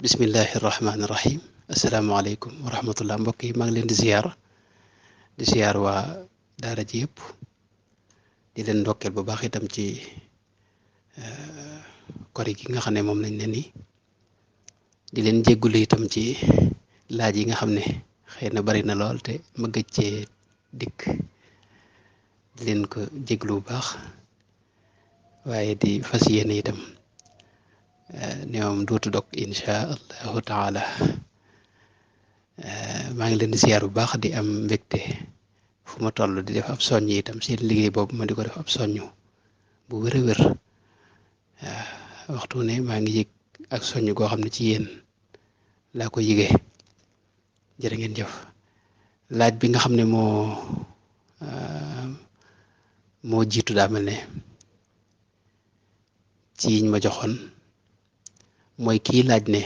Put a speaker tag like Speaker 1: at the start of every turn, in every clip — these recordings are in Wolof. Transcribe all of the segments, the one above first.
Speaker 1: bismillahi irrahmani irrahim asalaamaaleykum wa rahmatullah mbokk yi maa ngi leen di ziyaar waa daara ji yëpp di leen ndokkeel bu baax itam ci kori gi nga xam ne moom lañ ne nii di leen jéggulu itam ci laaj yi nga xam ne xëy na bari na lool te ma gëj cee dikk di leen ko jégglu bu baax waaye di fas yéene itam ne moom dootu dog insha allahu taala maa ngi leen di ziyaar bu baax di am mbégte fu ma toll di def ab soññ itam seen liggéey boobu ma di ko def ab soññ bu wér a wér waxtu ne maa ngi yëg ak soññ goo xam ne ci yéen laa ko yëgee jërë ngeen jëf laaj bi nga xam ne moo jiitu daa mel ne ci yiñ ma joxoon mooy kii laaj ne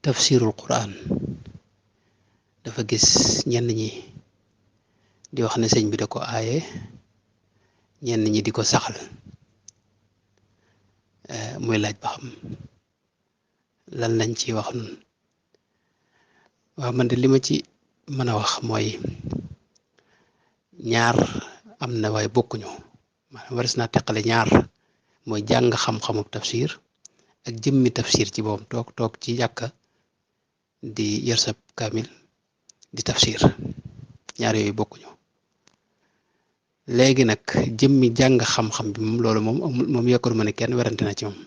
Speaker 1: tafsirul quran dafa gis ñenn ñi di wax ne sëñ bi da ko aaye ñenn ñi di ko saxal muy laaj ba xam lan lañ ci wax nun waaw man de li ma ci mën a wax mooy ñaar am na waaye bokkuñu maanaam waris naa teqale ñaar mooy jàng xam-xamub tafsir ak jëmmi tafsir ci boom toog ci jàkka di yor sab kaamil di tafsir ñaar yooyu bokkuñu léegi nag jëmmi jàng xam-xam bi moom loolu moom yokkoon ma ne kenn werante na ci moom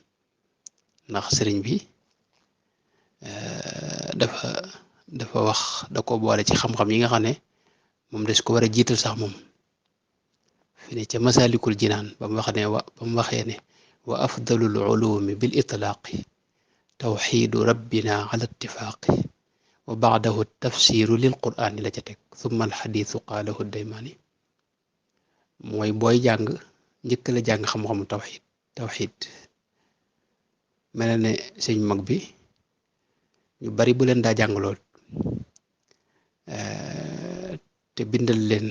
Speaker 1: ndax sëriñ bi dafa wax da ko boole ci xam-xam yi nga xam ne moom des ko war a jiital sax moom fi ne ca masalikul jinaan ba mu waxee ne wa afdalul ulumi bil itlaaqi tawxiidu rabbina ala ittifaaqi wa baadahu tafsiru lil qur'aani la ca teg thumma alxadiisu qaalahu daymaani mooy booy jàng njëkk la jàng xam-xamu tawxiid mel na ne sëñ mag bi ñu bari bu leen daa jàng lool te bindal leen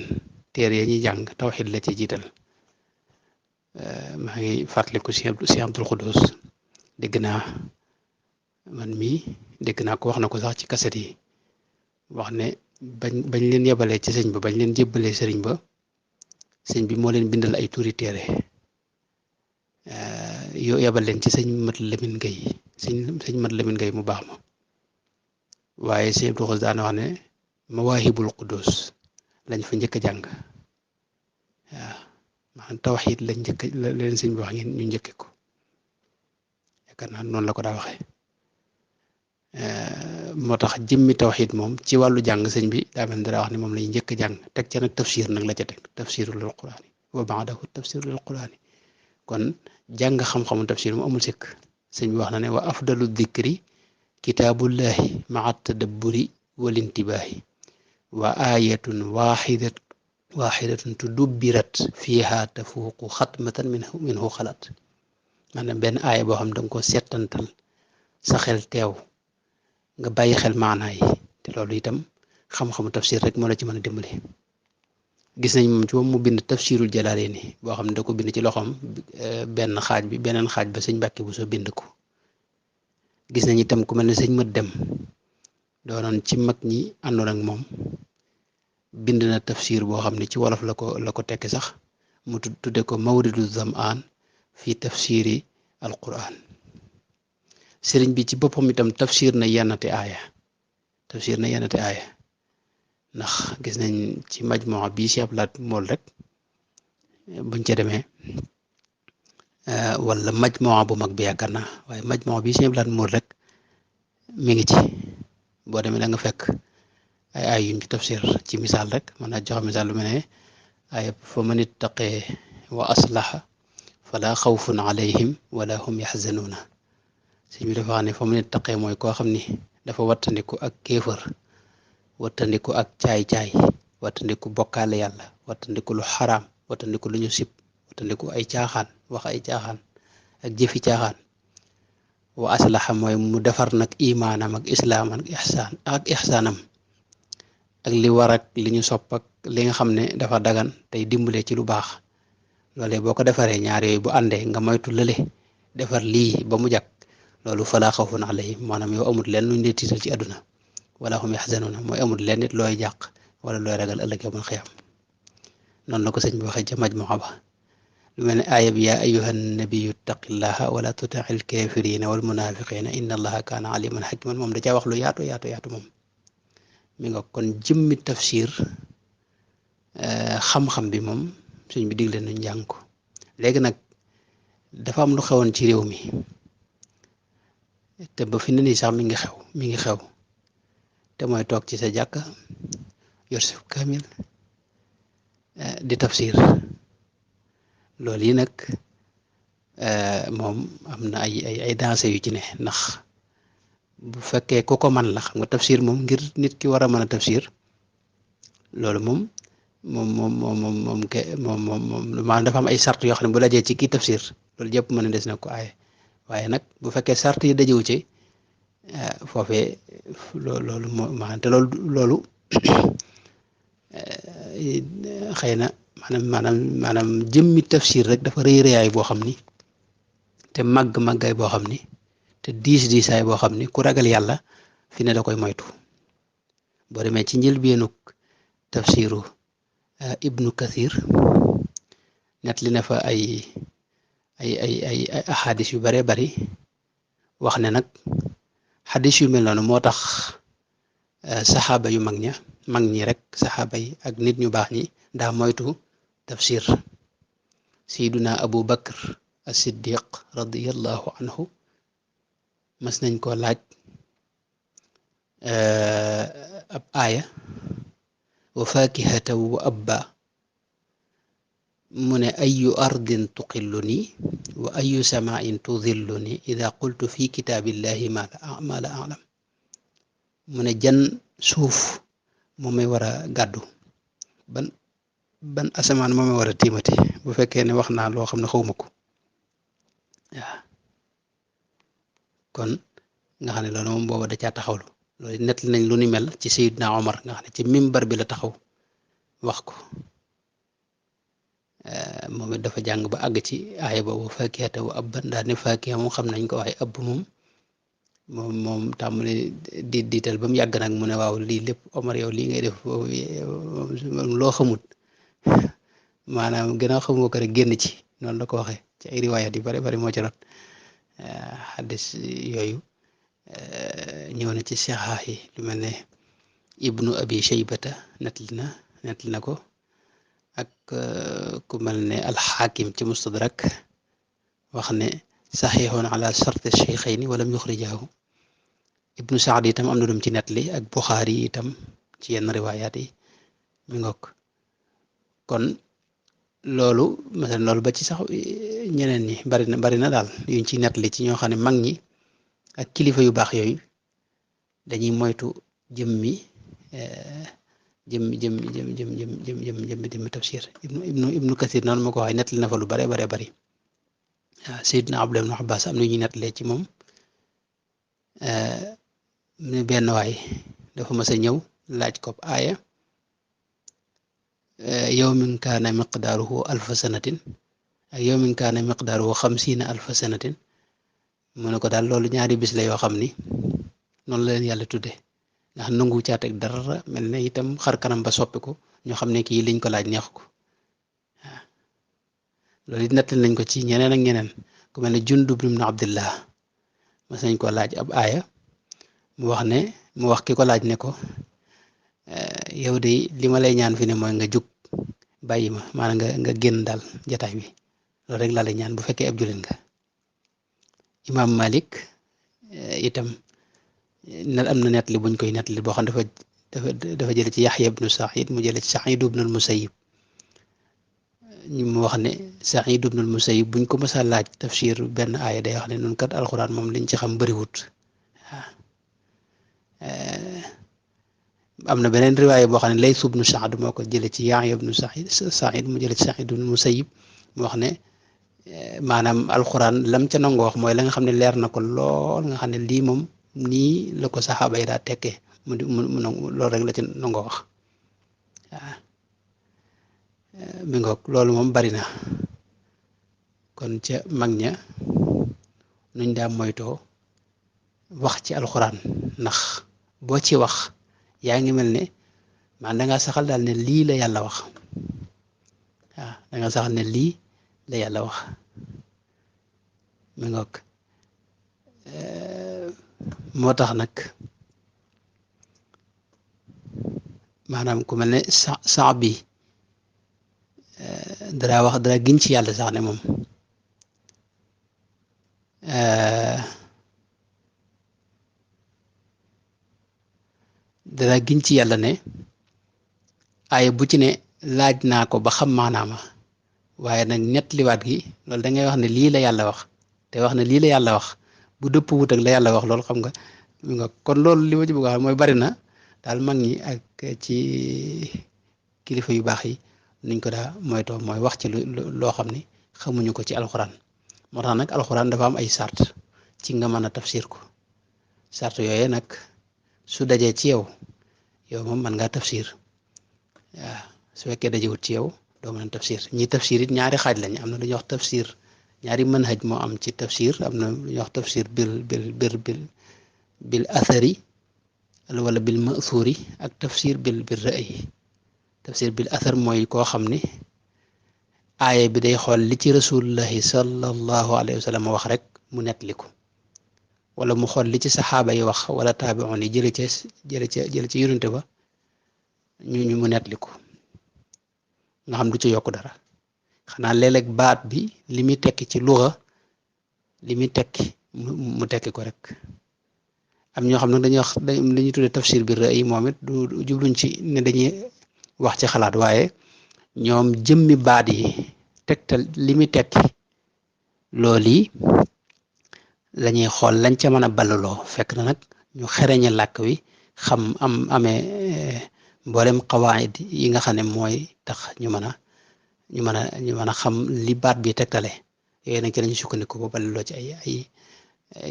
Speaker 1: téere ya ñuy jàng tawxiid la ci jiital maa ngi fàttaliku si Abdul Xudus dégg naa man mii dégg naa ko wax na ko sax ci kaset yi wax ne bañ leen yebalee ci sëñ ba bañ leen jébbalee sëriñ ba sëñ bi moo leen bindal ay tuuri téere yoo yebal leen ci sëñ Mat Lamin Gay sëñ Mat Lamin Gay mu baax ma waaye sëñ Abdul Xudus daana wax ne Mawaahibul Qudus lañ fa njëkk a jàng waaw maanaam tawxiid lañ njëkk la leen sëñ bi wax ngeen ñu njëkke ko yaakaar naa noonu la ko daa waxee moo tax jëmmi tawxiid moom ci wàllu jàng sëñ bi daa mel dara wax ne moom lañu njëkk a jàng teg ca nag tafsir nag la ca teg tafsiru lil quraani wa baadahu tafsiru lil quraani kon jàng xam-xamu tafsir mu amul sikk sëñ bi wax na ne wa afdalu dikri kitaabullahi maa tadabburi wal intibaahi wa ayatun waxidatun tudubbirat fiha tafuuqu xatmatan minhu xalaat maanaam benn aaya boo xam danga ko settantal sa xel teew nga bàyyi xel maanaa yi te loolu itam xam-xamu tafsir rek moo la ci mën a dimbali gis nañ moom ci moom mu bind tafsirul jalaalayni boo xam ne da ko bind ci loxoom benn xaaj bi beneen xaaj ba sëñ Mbàkke bu soo bind ko gis nañ itam ku mel ne sëñ Mat Dem doonoon ci mag ñi àndoon ak moom bind na tafsir boo xam ne ci wolof la ko tekki sax mu tudde ko mawridu zamaan fi tafsiri al quran sëriñ bi ci boppam itam tafsir na yennate aaya ndax gis nañ ci majmuwa bii si ablaat mool rek buñ ca demee wala majmuwa bu mag bi yaakaar naa waaye majmuwa bii si ablaat mool rek mi ngi ci boo demee da nga fekk ay yuñ ci tafsir ci misaal rek mën naa joxe misaal lu mel ne ay fa man ittaqee wa aslaha fala xawfun alayhim wala hum yaxzanuuna sëñ bi dafa wax ne fa man ittaqee mooy koo xam ni dafa wattandiku ak kéefër wattandiku ak caay-caay wattandiku bokkaale yàlla wattandiku lu xaraam wattandiku lu ñu sib wattandiku ay caaxaan wax ay caaxaan ak jëfi caaxaan wa aslaha mooy mu defar nag imaanam ak islaam ak ixsaanam ak li war ak li ñu sopp ak li nga xam ne dafa dagan tey dimbale ci lu baax loolee boo ko defaree ñaar yooyu bu àndee nga moytu lële defar lii ba mu jag loolu falaa xawfun alayhim maanaam yow amul leen luñ dee tiital ci àdduna wala hum yaxzanuuna mooy amul leen nit looy jàq wala looy ragal ëllëg yawmal xiyaam noonu la ko sëñ bi waxee ca majmuha ba lu mel ne aaya bi yaa ayyuhan nabiyyu ittaqillaha wala tuti'il kaafiriina wal munaafiqiina inna allaha kaana aliman hakiman moom da caa wax lu yaatu moom mi nga kon jëmmi tafsir xam-xam bi moom sëñ bi digle nañ jàng ko léegi nag dafa am lu xewoon ci réew mi te ba fi ne nii sax mi ngi xew te mooy toog ci sa jàkka yor sa kaamil di tafsir loolu yi nag moom am na ay dansé yu ci ne ndax bu fekkee ku ko man la xam nga tafsir moom ngir nit ki war a mën a tafsir loolu moom maanaam dafa am ay sart yoo xam ne bu lajee ci kii tafsir loolu jëpp mën a des na ko aaye waaye nag bu fekkee sart yi dajewu ci foofee loolu moo maanaam te loolu xëy na maanaam jëmmi tafsir rek dafa rëy rëyaay boo xam ni te màggaay boo xam ni te diisaay boo xam ni ku ragal yàlla fi ne da koy moytu boo demee ci njëlbéenu tafsiru ibnu kathir net li na fa ay ahadis yu bare bari wax ne nag xadis yu mel noonu moo tax saxaaba yu mag ñi rek saxaaba yi ak nit ñu baax ñi daa moytu tafsir sayduna abu bakr as-siddiq radiyallahu anhu mas nañ ko laaj ab aaya wa fakihatan wa abba mu ne ayu ardin tuqilluni wa ayu samain tudilluni ida qultu fi kitaabillahi ma la alam mu ne jan suuf moo may war a gàddu ban asamaan moo may war a tiimati bu fekkee ne wax naa loo xam ne xawma ko waaw kon nga xam ne loolu moom booba da caa taxawlu loolu nett nañ lu ni mel ci Seydina Omar nga xam ne ci mimbar bi la taxaw wax ko moom it dafa jàng ba àgg ci aaya boobu faakihatan wa abban daal ne faakiha moom xam nañ ko waaye ëbb moom tàmbali diital ba mu yàgg nag mu ne waaw lii lépp Omar yow lii ngay def loo xamut maanaam gën a xamoo ko rek génn ci noonu la ko waxee ci ay riwaayat yu bare bari moo ci rot xaddis yooyu ñëw na ci sixaax yi lu mel ne ibnu abi shaybata nettali na ko ak ku mel ne alxaakim ci mustadrak wax ne saxiixoon ala sharti sheykhayni walam yuxrijahu ibnu saad itam am na dum ci nettali ak buxaari itam ci yenn riwaayaat yi mi ngoog kon loolu ba ci sax ñeneen ñi bari na daal yuñ ci nettali ci ñoo xam ne mag ñi ak kilifa yu baax yooyu dañuy moytu jëmmi tafsir ibnu kathir noonu ma ko waxee nettali na fa lu bare bari waaw Seydina Abdullah ibn Abbas am na ñuy nettalee ci moom ne benn waay dafa mas a ñëw laaj ko aaya yawmin kaana miqdaaruhu alfa sanatin ak yawmin kaana miqdaaruhu xamsiina alfa sanatin mu ne ko daal loolu ñaari bis la yoo xam ni noonu la leen yàlla tudde ndax nangu caateeg dara mel ne itam xar kanam ba soppi ko ñoo xam ne kii liñ ko laaj neexu ko waaw loolu it nettali nañ ko ci ñeneen ak ñeneen ku mel ne Jundub ibn Abdillah mas nañ ko laaj ab aaya mu wax ki ko laaj ne ko yow de li ma lay ñaan fi ne mooy nga jug bàyyi ma maanaam nga génn daal jataay bi loolu rek laa lay ñaan bu fekkee ab jullit nga Imam Malik itam am na nettali buñ koy nettali boo xam dafa jële ci Yaxya ibnu Saïd mu jële ci Saïd ibnu al-Musayyib mu wax ne Saïd ibnu al-Musayyib buñ ko mësa laaj tafsir benn aaya day wax ne noonu kat alxuraan moom liñ ci xam bëriwut waaw am na beneen riwaaya boo xam ne Layth ibnu Sa'd moo ko jële ci Yaxya ibnu Saïd mu jële ci Saïd ibnu al-Musayyib mu wax ne maanaam alxuraan lam ca nangoo wax mooy la nga xam ne leer na ko lool nga xam ne lii moom nii la ko saxaaba yi daa tekkee mu loolu rek la ci nangoo wax waaw mi ngoog loolu moom bari na kon ca mag ña nuñ daa moytoo wax ci alxuraan ndax boo ci wax yaa ngi mel ne man da nga saxal daal ne lii la yàlla wax waaw da nga saxal ne lii la yàlla wax mi ngoog moo tax nag maanaam ku mel ne sax bi dara wax dara giñ ci yàlla sax ne moom dara giñ ci yàlla ne ay bu ci ne laaj naa ko ba xam maanaama waaye nag nettaliwaat gi loolu da ngay wax ne lii la yàlla wax te wax ne lii la yàlla wax bu dëpp wut ak la yàlla wax loolu xam nga mi nga kon loolu li ma ci bëgg a wax mooy bari na daal mag ñi ak ci kilifa yu baax yi nuñ ko daa moytoo mooy wax ci loo xam ni xamuñu ko ci alxuraan moo tax nag alxuraan dafa am ay sart ci nga mën a tafsir ko sart yooye nag su dajee ci yow moom mën ngaa tafsir waaw su fekkee dajewut ci yow doo mën a tafsir ñi tafsir it ñaari xaaj lañ am na lu ñuy wax tafsir ñaari manhaj moo am ci tafsir am na lu ñuy wax tafsir bil athari wala bil ma'thuri ak tafsir bil ra'yi tafsir bil athar mooy koo xam ni aaya bi day xool li ci rasulullahi sallallahu alayhi wa sallam wax rek mu nettali ko wala mu xool li ci saxaaba yi wax wala taabi'un yi jële ci yonente ba ñu mu nettali ko nga xam du ci yokk dara xanaa léeg-léeg baat bi li muy tekki ci luga li muy tekki mu tekki ko rek am ñoo xam ne dañuy wax dañuy tuddee tafsir bi ra'yi moom it du jubluñ ci ne dañuy wax ci xalaat waaye ñoom jëmmi baat yi tegtal li muy tekki loolu yi lañuy xool lañ ca mën a ballaloo fekk na nag ñu xereñe làkk wi xam amee mboolem qawaid yi nga xam ne mooy tax ñu mën a xam li baat bi tegtale yooyu nag ci lañu sukkandiku ba ballaloo ci ay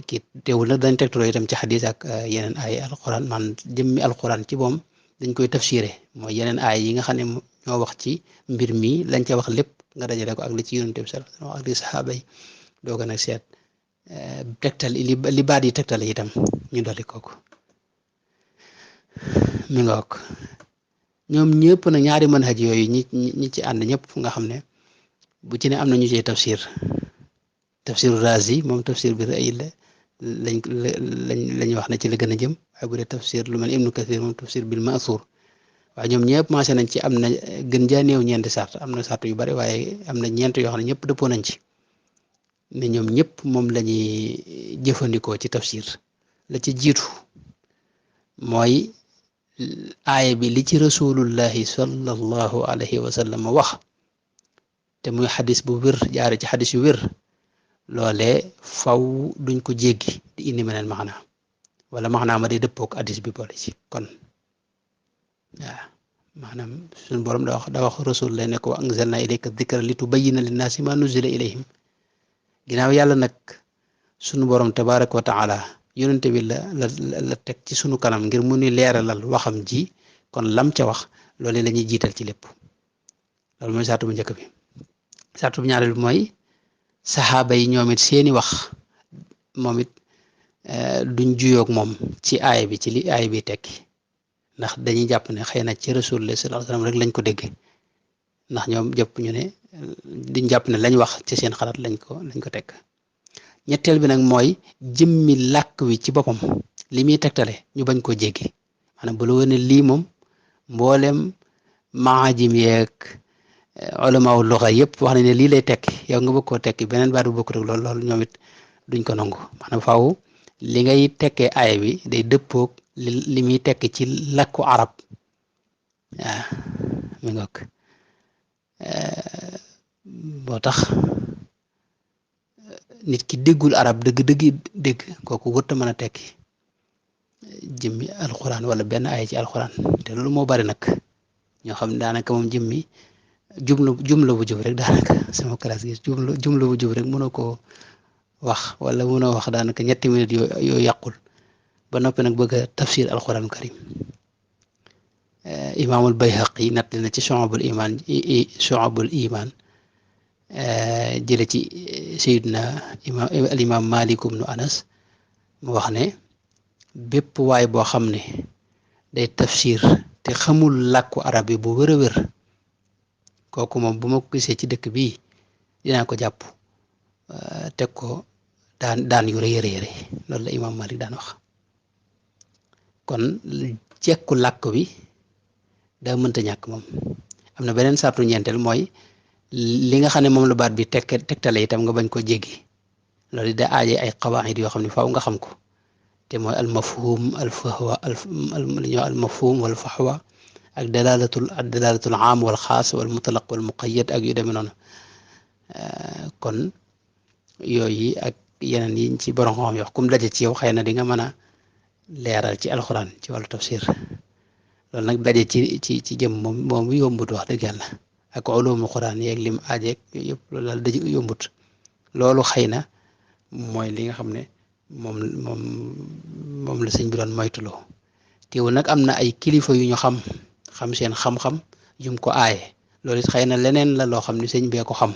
Speaker 1: kii teewul nag dañ tegtaloo itam ci xadis ak yeneen ay alquran man jëmmi alquran ci moom dañ koy tafsiré mooy yeneen ay yi nga xam ne ñoo wax ci mbir mi lañ ca wax lépp nga dajale ko ak li ci yonent bi sallallahu alayhi wasallam ak li saxaaba yi doo gën a seet tegtal li baat yi tegtale itam ñu dolli kooku mi nga wok ñoom ñëpp nag ñaari manhaj yooyu ñi ci ànd ñëpp nga xam ne bu ci ne am na ñu cee tafsiru razi moom tafsir bi ra'yi la lañuy wax ne ci la gën a jëm waaye bu dee tafsir lu mel ibnu kathir moom tafsir bil ma'thur waaye ñoom ñëpp maase nañ ci am na gën jaa néew ñeenti sart am na sart yu bari waaye am na ñeent yoo xam ne ñëpp dëppoo nañ ci ne ñoom ñëpp moom lañuy jëfandikoo ci tafsir la ci jiitu mooy aaya bi li ci rasulullahi sallallahu alayhi wa sallam wax te muy xadis bu wér jaare ci xadis yu wér loolee faw duñ ko jéggi di indi meneen maxna wala maxnaa ma day dëppook hadis bi boole ci kon waaw maanaam suñu borom da wax rasul lay ne ko wa anzalna ilayka dhikra li tubayyina linnaasi ma nuzila ilayhim ginnaaw yàlla nag suñu borom tabaraka wa taala yonente bi la teg ci sunu kanam ngir mu ni leeralal waxam ji kon lam ca wax loole la ñuy jiital ci lépp loolu mooy saatu bu njëkk bi saatu bu ñaareel bi mooy saxaaba yi ñoom it seeni wax moom it duñ juyoog moom ci aaya bi ci li aaya bi tekki ndax dañuy jàpp ne xëy na ci rasulullah sallallahu alayhi wasallam rek lañ ko déggee ndax ñoom jàpp ñu ne duñ jàpp ne lañ wax ci seen xalaat lañ ko tekk ñetteel bi nag mooy jëmmi làkk wi ci boppam li muy tegtale ñu bañ koo jéggi maanaam bu la wone lii moom mboolem maajim yeeg ulamaaw luxa yëpp wax nañ ne lii lay tekki yow nga bëgg koo tekki beneen baat bu bokkut ak loolu ñoom it duñ ko nangu maanaam faaw li ngay tekkee aaya bi day dëppoog li muy tekki ci làkku arab waaw mi ngoog boo tax nit ki déggul arab dëgg dégg kooku wërta mën a tekki jëmmi alxuraan wala benn aaya ci alxuraan te loolu moo bari nag ñoo xam ne daanaka moom jëmmi jumla bu jub rek daanaka sama classe gi jumla bu jub rek mënoo koo wax wala mënoo wax daanaka ñetti minutes yoo yàqul ba noppi nag bëgg a tafsir alquran karim imaamul bayhaqi nattali na ci shu'abul iman jële ci sayidna al imam malik ibnu anas mu wax ne bépp waay boo xam ne day tafsir te xamul làkku arab yi bu wër a wër kooku moom bu ma ko gisee ci dëkk bii dinaa ko jàpp teg ko daan yu rëy rëy loolu la imaam Malik daan wax kon jekku làkk bi daa mënta ñàkk moom am na beneen sartu ñeenteel mooy li nga xam ne moom la baat bi tegtale itam nga bañ ko jéggi loolu da aaje ay qawaid yoo xam ne faaw nga xam ko te mooy al mafhum al fahwa al mafhum wal fahwa ak dalalatul aam wal xaas wal mutlaq wal muqayyad ak yu demee noonu kon yooyu ak yeneen yi ci borom xam-xam wax kum daje ci yow xëy na di nga mën a leeral ci alxuraan ci wàllu tafsir loolu nag daje ci jëm moom yombut wax dëgg yàlla ak ulumul quraan yeeg lim aajeeg yëpp loolu daal daje yombut loolu xëy na mooy li nga xam ne moom la sëñ bi doon moytuloo teewul nag am na ay kilifa yu ñu xam seen xam-xam jum ko aaye loolu it xëy na leneen la loo xam ne sëñ bee ko xam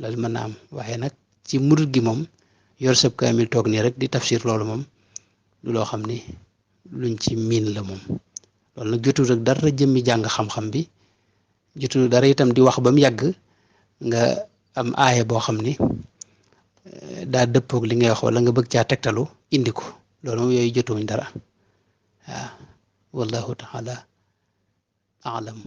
Speaker 1: loolu mën na am waaye nag ci murid gi moom yor sab kaamil toog nii rek di tafsir loolu moom du loo xam ni luñ ci miin la moom loolu nag jotul rek dara jëmmi jàng xam-xam bi jotul dara itam di wax ba mu yàgg nga am aaye boo xam ni daa dëppoog li ngay wax wala nga bëgg caa tegtalu indi ko loolu moom yooyu jotuwuñ dara waaw wallahu taala alam